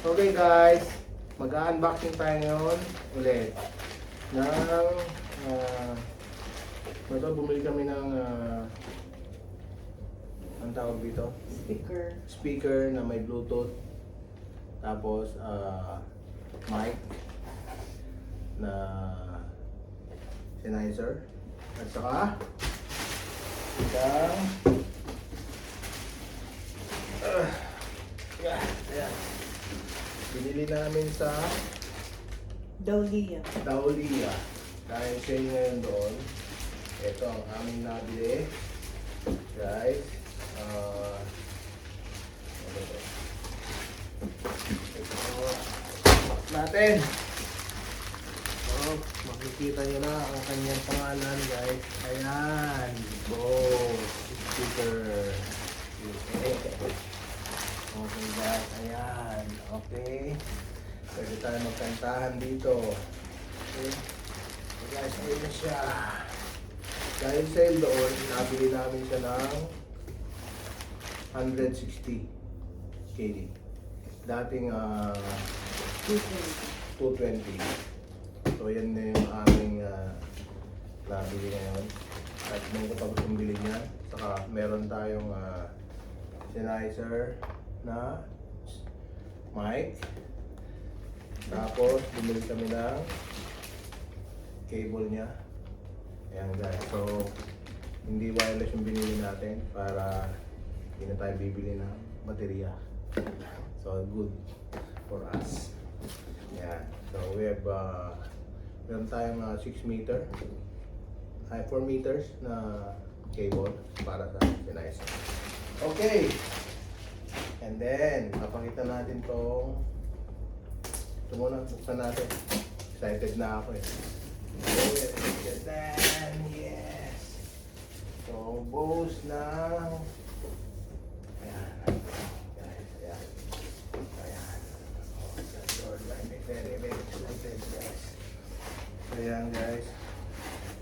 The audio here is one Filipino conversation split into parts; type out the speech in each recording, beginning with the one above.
Okay guys, mag-unboxing tayo ngayon ulit ng bumili kami ng ang tawag dito? Speaker na may Bluetooth, tapos mic na sennheiser, at saka isang ayan. Binili namin sa Daulia. dahil sale ngayon doon. Ito ang aming nabili guys. Natin. So, makikita nyo na ang kanyang pangalan guys. Ayan. Speaker. Okay guys, ayan. Okay. Pwede tayo magkantahan dito. Okay. So guys, ayun na siya. Dahil sale doon, nabili namin siya ng 160 KD. Dating 220. So yan na yung aming nabili ngayon. At nung tapos yung bili niya, saka meron tayong sennheiser na mic. Tapos bumili kami ng cable niya. Ayan guys. So hindi wireless yung binili natin para hindi na tayo bibili ng baterya. So good for us. Ayan. So we have meron tayong 6 meter, 4 meters na cable para sa sennheiser. Okay. And then, papakita natin tong ito muna, buksan natin. Excited na ako eh. Yes! So, Bose ng ayan. Guys, ayan. Ayan. Oh, that's Lord, I'm very excited guys. So, ayan guys.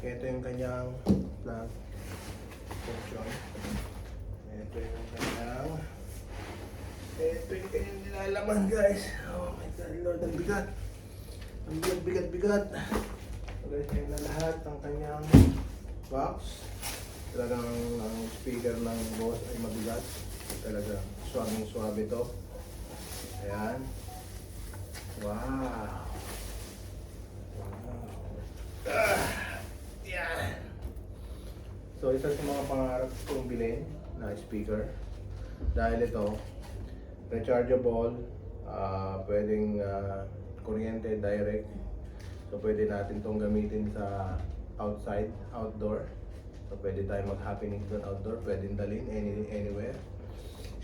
Ito yung kanyang plug function. Ito yung kanyang nilalaman guys. Oh my God, Lord, ang bigat. Ang bigat. So guys, yun na lahat ng kanyang box. Talagang ang speaker ng Bose ay mabigat. Talagang suwabing-suwabe ito. Ayan. Wow. Yan. So isa sa mga pangarap kong bilhin na speaker. Dahil ito rechargeable, pwedeng kuryente direct. So pwede natin itong gamitin sa outdoor. So pwede tayo mag-happening doon outdoor, pwedeng dalhin anywhere.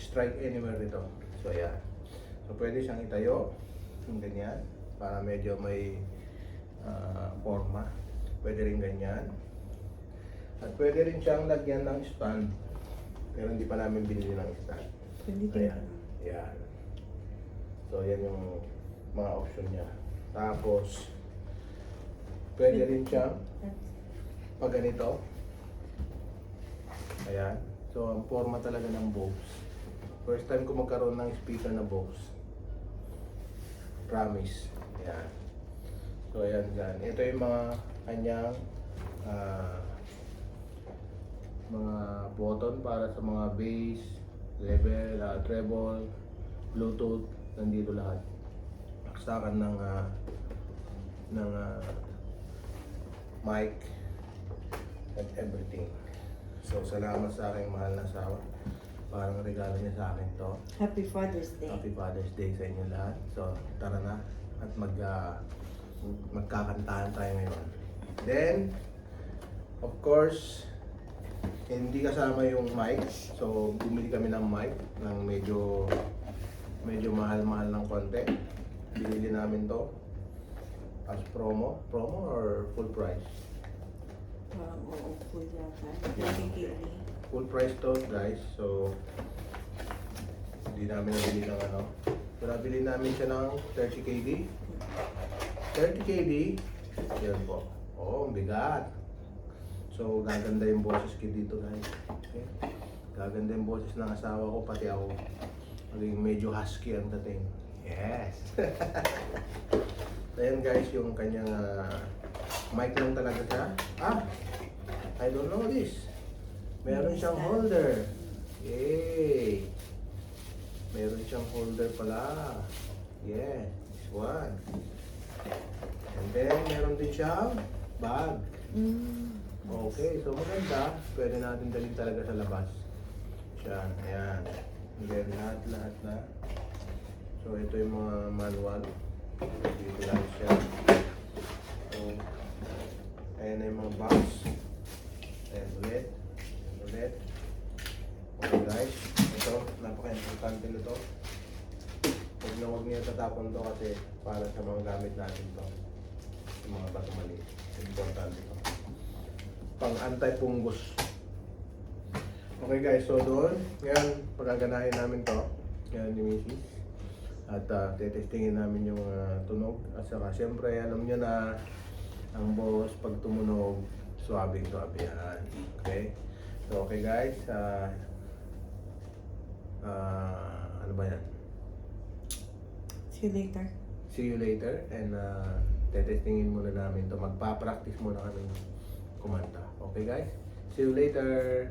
Strike anywhere dito. So yeah. So pwede siyang itayo, yung ganyan, para medyo may forma. Pwede rin ganyan. At pwede rin siyang lagyan ng stand. Pero hindi pa namin binili ng stand. Ayan. Yan. So yan yung mga option niya. Tapos pwede rin siyang pag ganito. Ayan. So ang forma talaga ng Bose. First time ko magkaroon ng speaker na Bose. Promise. Ayan. So ayan dyan. Ito yung mga kanyang mga button para sa mga bass, level, treble, Bluetooth, nandito lahat. Aksakan ng mic and everything. So salamat sa aking mahal na asawa. Parang regalo niya sa akin to. Happy Father's Day. Happy Father's Day sa inyo lahat. So tara na at magkakantahan tayo ngayon. Then, of course, hindi kasama yung mic. So bumili kami ng mic ng medyo mahal-mahal ng konti. Binili namin to as promo or full price. Oo, full yata. Full price to guys. So hindi namin nabili ng ano. So nabili namin siya ng 30 KD. 30 KD. Yan po. Oh, ang bigat. So gaganda yung boses ko dito guys. Okay? Gaganda yung boses ng asawa ko, pati ako. Maging medyo husky ang dating. Yes. Ayan guys, yung kanyang mic lang talaga siya. I don't know this. Meron siyang holder. Yay! Meron siyang holder pala. Yes, this one. And then, meron din siyang bag. Okay, so maganda. Pwede natin dalhin talaga sa labas. Siya, ayan. And then, lahat na. So, ito yung mga manual. Dito lang siya. So, ayan na yung mga box. Ayan ulit. Okay guys, ito, napaka-importante nito. Huwag niyo tatapon to kasi para sa mga gamit natin to. Yung mga bato maliit. Importante to. Pang anti-fungus. Okay guys, so doon, ngayon, pagaganahin namin to. Ngayon ni Mrs. At tetestingin namin yung tunog. At saka, syempre, alam nyo na ang boss, pag tumunog, suwabing-suwabe yan. Okay? So, okay guys, ano ba yan? See you later. See you later and tetestingin muna namin to. Magpa-practice muna kami kumanta. Okay guys? See you later!